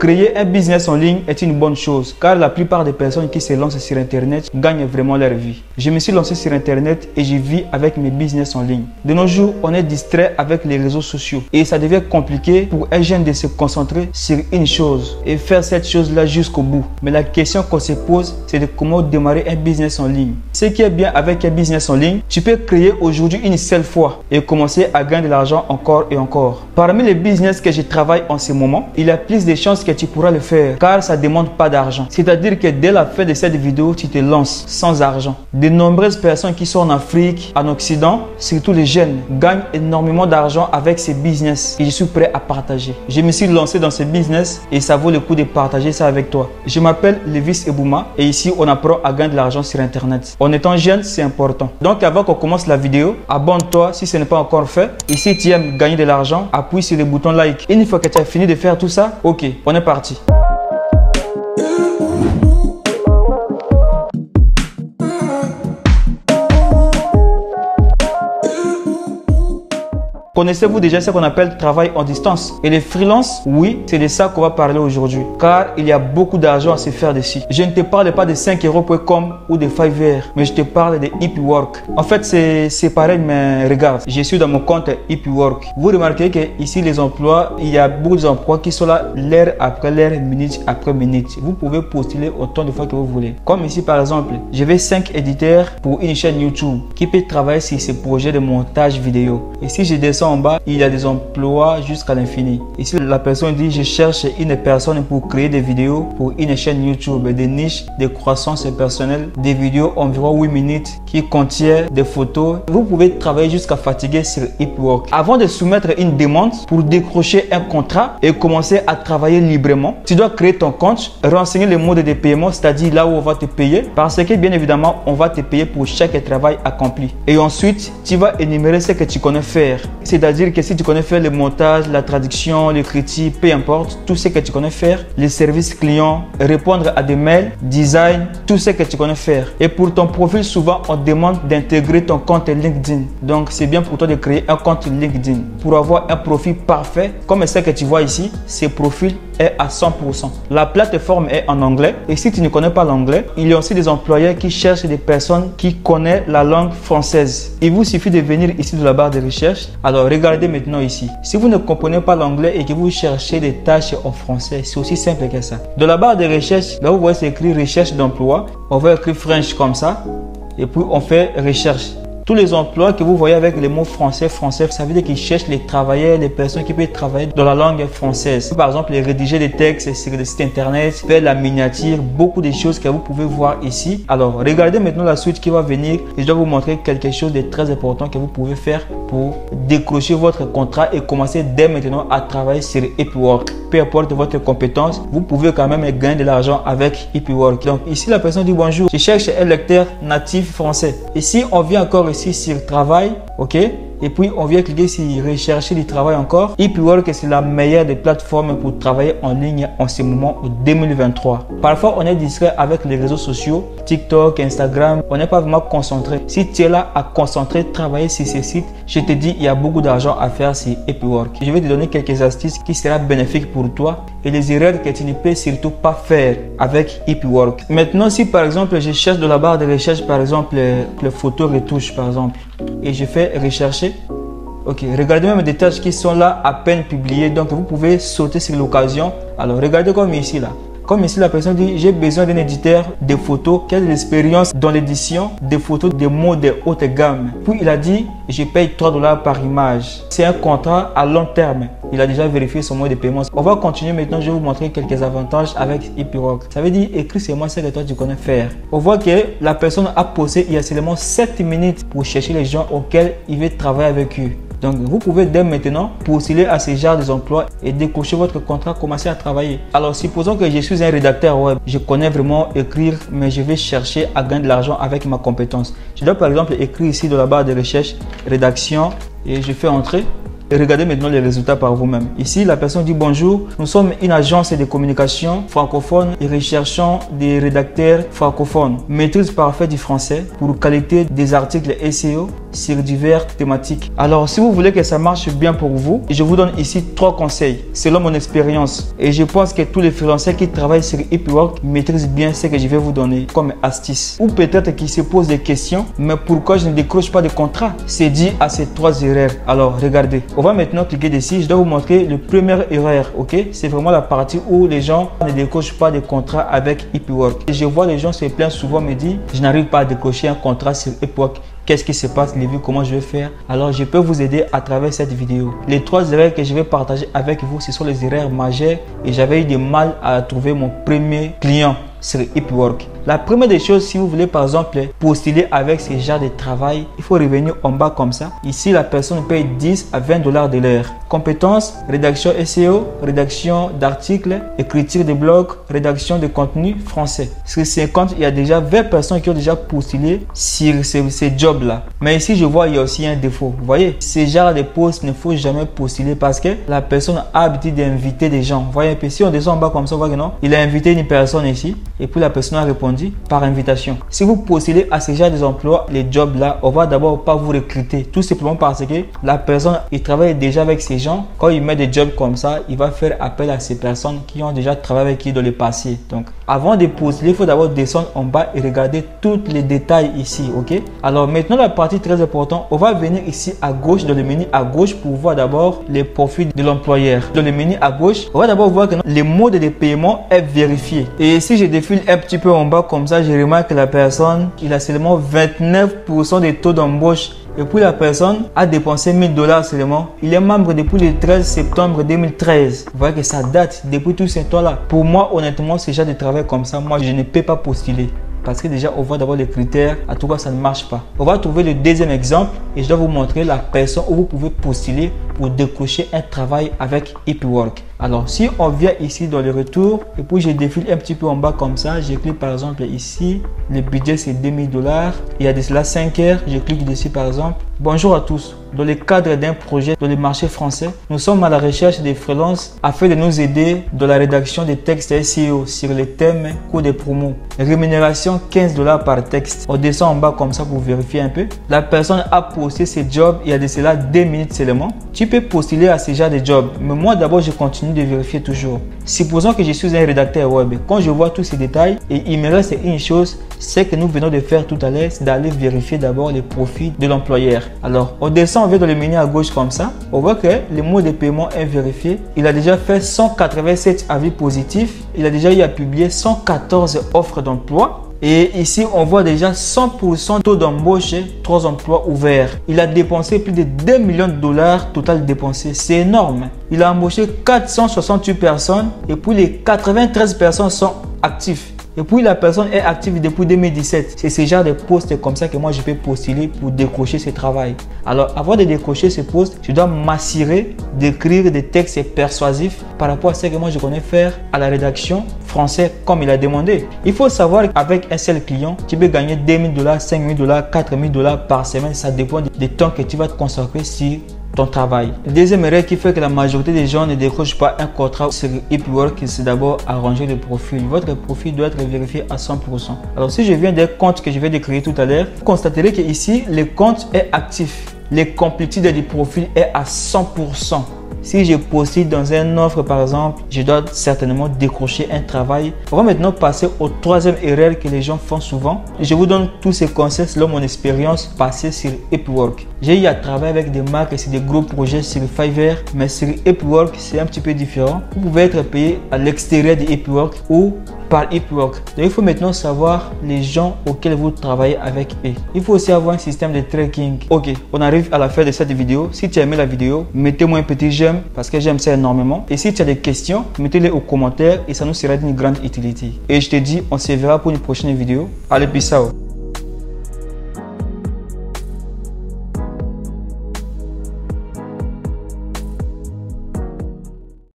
Créer un business en ligne est une bonne chose car la plupart des personnes qui se lancent sur Internet gagnent vraiment leur vie. Je me suis lancé sur Internet et je vis avec mes business en ligne. De nos jours, on est distrait avec les réseaux sociaux et ça devient compliqué pour un jeune de se concentrer sur une chose et faire cette chose-là jusqu'au bout. Mais la question qu'on se pose, c'est de comment démarrer un business en ligne. Ce qui est bien avec un business en ligne, tu peux créer aujourd'hui une seule fois et commencer à gagner de l'argent encore et encore. Parmi les business que je travaille en ce moment, il y a plus de chances que tu pourras le faire car ça ne demande pas d'argent. C'est-à-dire que dès la fin de cette vidéo, tu te lances sans argent. De nombreuses personnes qui sont en Afrique, en Occident, surtout les jeunes, gagnent énormément d'argent avec ces business et je suis prêt à partager. Je me suis lancé dans ce business et ça vaut le coup de partager ça avec toi. Je m'appelle Levis Ebouma et ici on apprend à gagner de l'argent sur Internet. En étant jeune, c'est important. Donc avant qu'on commence la vidéo, abonne-toi si ce n'est pas encore fait. Et si tu aimes gagner de l'argent, appuie sur le bouton like. Une fois que tu as fini de faire tout ça, ok, on est parti. Connaissez-vous déjà ce qu'on appelle travail en distance? Et les freelances, oui, c'est de ça qu'on va parler aujourd'hui. Car il y a beaucoup d'argent à se faire dessus. Je ne te parle pas de 5euros.com ou de Fiverr, mais je te parle de Upwork. En fait, c'est pareil, mais regarde, je suis dans mon compte Upwork. Vous remarquez que ici, les emplois, il y a beaucoup d'emplois qui sont là l'heure après l'heure, minute après minute. Vous pouvez postuler autant de fois que vous voulez. Comme ici, par exemple, je vais 5 éditeurs pour une chaîne YouTube qui peut travailler sur ce projet de montage vidéo. Et si je descends en bas, il y a des emplois jusqu'à l'infini. Ici, la personne dit je cherche une personne pour créer des vidéos pour une chaîne YouTube, des niches de croissance personnelle, des vidéos environ 8 minutes qui contiennent des photos. Vous pouvez travailler jusqu'à fatiguer sur Upwork. Avant de soumettre une demande pour décrocher un contrat et commencer à travailler librement, tu dois créer ton compte, renseigner le mode de paiement, c'est-à-dire là où on va te payer, parce que bien évidemment, on va te payer pour chaque travail accompli. Et ensuite, tu vas énumérer ce que tu connais faire. C'est-à-dire que si tu connais faire le montage, la traduction, l'écriture, peu importe, tout ce que tu connais faire, les services clients, répondre à des mails, design, tout ce que tu connais faire. Et pour ton profil, souvent, on te demande d'intégrer ton compte LinkedIn. Donc, c'est bien pour toi de créer un compte LinkedIn pour avoir un profil parfait. Comme ce que tu vois ici, ce profil est à 100%. La plateforme est en anglais et si tu ne connais pas l'anglais, il y a aussi des employeurs qui cherchent des personnes qui connaissent la langue française. Il vous suffit de venir ici de la barre de recherche. Alors, regardez maintenant ici. Si vous ne comprenez pas l'anglais et que vous cherchez des tâches en français, c'est aussi simple que ça. De la barre de recherche, là vous voyez c'est écrit recherche d'emploi. On va écrire French comme ça et puis on fait recherche. Tous les emplois que vous voyez avec les mots français, ça veut dire qu'ils cherchent les travailleurs, les personnes qui peuvent travailler dans la langue française. Par exemple, les rédiger des textes sur des sites internet, faire la miniature, beaucoup de choses que vous pouvez voir ici. Alors, regardez maintenant la suite qui va venir et je dois vous montrer quelque chose de très important que vous pouvez faire pour décrocher votre contrat et commencer dès maintenant à travailler sur Upwork. Peu importe votre compétence, vous pouvez quand même gagner de l'argent avec Upwork. Donc ici, la personne dit bonjour, je cherche un lecteur natif français. Ici, on vient encore ici sur travail, ok, et puis on vient cliquer sur rechercher du travail encore. Upwork c'est la meilleure des plateformes pour travailler en ligne en ce moment en 2023. Parfois on est distrait avec les réseaux sociaux, TikTok, Instagram, on n'est pas vraiment concentré. Si tu es là à concentrer, travailler sur ces sites, je te dis il y a beaucoup d'argent à faire sur Upwork. Je vais te donner quelques astuces qui seront bénéfiques pour toi et les erreurs que tu ne peux surtout pas faire avec Upwork. Maintenant si par exemple je cherche de la barre de recherche par exemple les photos retouches par exemple et je fais rechercher. Ok, regardez même des tâches qui sont là à peine publiées, donc vous pouvez sauter sur l'occasion. Alors regardez comme ici là. Comme ici la personne dit j'ai besoin d'un éditeur de photos qui a de l'expérience dans l'édition des photos de mots de haute gamme. Puis il a dit je paye 3 $ par image. C'est un contrat à long terme. Il a déjà vérifié son mode de paiement. On va continuer maintenant, je vais vous montrer quelques avantages avec Upwork. Ça veut dire écris c'est moi ce que toi tu connais faire. On voit que la personne a posé il y a seulement 7 minutes pour chercher les gens auxquels il veut travailler avec eux. Donc, vous pouvez dès maintenant postuler à ce genre d'emploi et décrocher votre contrat, commencer à travailler. Alors, supposons que je suis un rédacteur web. Je connais vraiment écrire, mais je vais chercher à gagner de l'argent avec ma compétence. Je dois par exemple écrire ici de la barre de recherche, rédaction, et je fais entrer. Et regardez maintenant les résultats par vous-même. Ici, la personne dit bonjour, nous sommes une agence de communication francophone et recherchons des rédacteurs francophones. Maîtrise parfaite du français pour qualité des articles SEO, sur diverses thématiques. Alors, si vous voulez que ça marche bien pour vous, je vous donne ici 3 conseils selon mon expérience. Et je pense que tous les freelancers qui travaillent sur Upwork maîtrisent bien ce que je vais vous donner comme astuce. Ou peut-être qu'ils se posent des questions, mais pourquoi je ne décroche pas de contrat? C'est dû à ces 3 erreurs. Alors, regardez. On va maintenant cliquer dessus. Je dois vous montrer la première erreur, ok? C'est vraiment la partie où les gens ne décrochent pas de contrat avec Upwork. Et je vois les gens se plaignent souvent, me disent, je n'arrive pas à décrocher un contrat sur Upwork. Qu'est-ce qui se passe, les vues, comment je vais faire? Alors, je peux vous aider à travers cette vidéo. Les 3 erreurs que je vais partager avec vous, ce sont les erreurs majeures et j'avais eu du mal à trouver mon premier client sur Upwork. La première des choses, si vous voulez par exemple postuler avec ce genre de travail, il faut revenir en bas comme ça. Ici, la personne paye 10 à 20 $ de l'heure. Compétences, rédaction SEO, rédaction d'articles, écriture de blogs, rédaction de contenu français. Sur 50, il y a déjà 20 personnes qui ont déjà postulé sur ces jobs-là. Mais ici, je vois il y a aussi un défaut. Vous voyez, ce genre de postes ne faut jamais postuler parce que la personne a l'habitude d'inviter des gens. Vous voyez un peu, si on descend en bas comme ça, on voit que non, il a invité une personne ici et puis la personne a répondu par invitation. Si vous postulez à ce genre d'emploi, les jobs là, on va d'abord pas vous recruter, tout simplement parce que la personne, il travaille déjà avec ces gens. Quand il met des jobs comme ça, il va faire appel à ces personnes qui ont déjà travaillé avec lui dans le passé. Donc, avant de postuler, il faut d'abord descendre en bas et regarder tous les détails ici, ok? Alors maintenant, la partie très importante, on va venir ici à gauche, dans le menu à gauche, pour voir d'abord les profils de l'employeur. Dans le menu à gauche, on va d'abord voir que le mode de paiement est vérifié. Et si je défile un petit peu en bas comme ça, je remarque que la personne, il a seulement 29% de taux d'embauche. Et puis la personne a dépensé 1000 $ seulement. Il est membre depuis le 13 septembre 2013. Vous voyez que ça date depuis tout ce temps-là. Pour moi, honnêtement, ce genre de travail comme ça, moi, je ne peux pas postuler. Parce que déjà, on voit d'abord les critères. À tout cas, ça ne marche pas. On va trouver le deuxième exemple et je dois vous montrer la personne où vous pouvez postuler pour décrocher un travail avec Upwork. Alors, si on vient ici dans le retour et puis je défile un petit peu en bas comme ça, je clique par exemple ici. Le budget, c'est 2000 $. Il y a de cela 5 heures. Je clique dessus par exemple. Bonjour à tous. Dans le cadre d'un projet dans le marché français, nous sommes à la recherche des freelances afin de nous aider dans la rédaction des textes SEO sur les thèmes cours des promos. Rémunération 15 $ par texte. On descend en bas comme ça pour vérifier un peu. La personne a posté ce job il y a de cela 2 minutes seulement. Tu peux postuler à ce genre de job, mais moi d'abord je continue de vérifier toujours. Supposons que je suis un rédacteur web. Quand je vois tous ces détails et il me reste une chose, c'est que nous venons de faire tout à l'heure, c'est d'aller vérifier d'abord les profils de l'employeur. Alors on descend, on vient dans le menu à gauche comme ça. On voit que le mode de paiement est vérifié. Il a déjà fait 187 avis positifs. Il a déjà eu à publier 114 offres d'emploi. Et ici, on voit déjà 100% taux d'embauche, 3 emplois ouverts. Il a dépensé plus de 2 millions $ total dépensé. C'est énorme. Il a embauché 468 personnes et puis les 93 personnes sont actives. Et puis la personne est active depuis 2017. C'est ce genre de poste comme ça que moi je peux postuler pour décrocher ce travail. Alors avant de décrocher ce poste, je dois m'assurer d'écrire des textes persuasifs par rapport à ce que moi je connais faire à la rédaction français comme il a demandé. Il faut savoir qu'avec un seul client, tu peux gagner 2000 $, 5000 $, 4000 $ par semaine. Ça dépend du temps que tu vas te consacrer sur ton travail. La deuxième erreur qui fait que la majorité des gens ne décrochent pas un contrat sur Upwork, c'est d'abord arranger le profil. Votre profil doit être vérifié à 100%. Alors si je viens des comptes que je vais décrire tout à l'heure, vous constaterez que ici le compte est actif. La complétude du profil est à 100%. Si je postule dans une offre par exemple, je dois certainement décrocher un travail. On va maintenant passer au troisième erreur que les gens font souvent. Je vous donne tous ces conseils selon mon expérience passée sur Upwork. J'ai eu à travailler avec des marques et c'est des gros projets sur Fiverr, mais sur Upwork c'est un petit peu différent. Vous pouvez être payé à l'extérieur de Upwork ou par Upwork. Donc il faut maintenant savoir les gens auxquels vous travaillez avec eux. Il faut aussi avoir un système de tracking. Ok, on arrive à la fin de cette vidéo. Si tu as aimé la vidéo, mettez-moi un petit j'aime parce que j'aime ça énormément. Et si tu as des questions, mettez-les aux commentaires et ça nous sera d'une grande utilité. Et je te dis, on se verra pour une prochaine vidéo. Allez, peace out.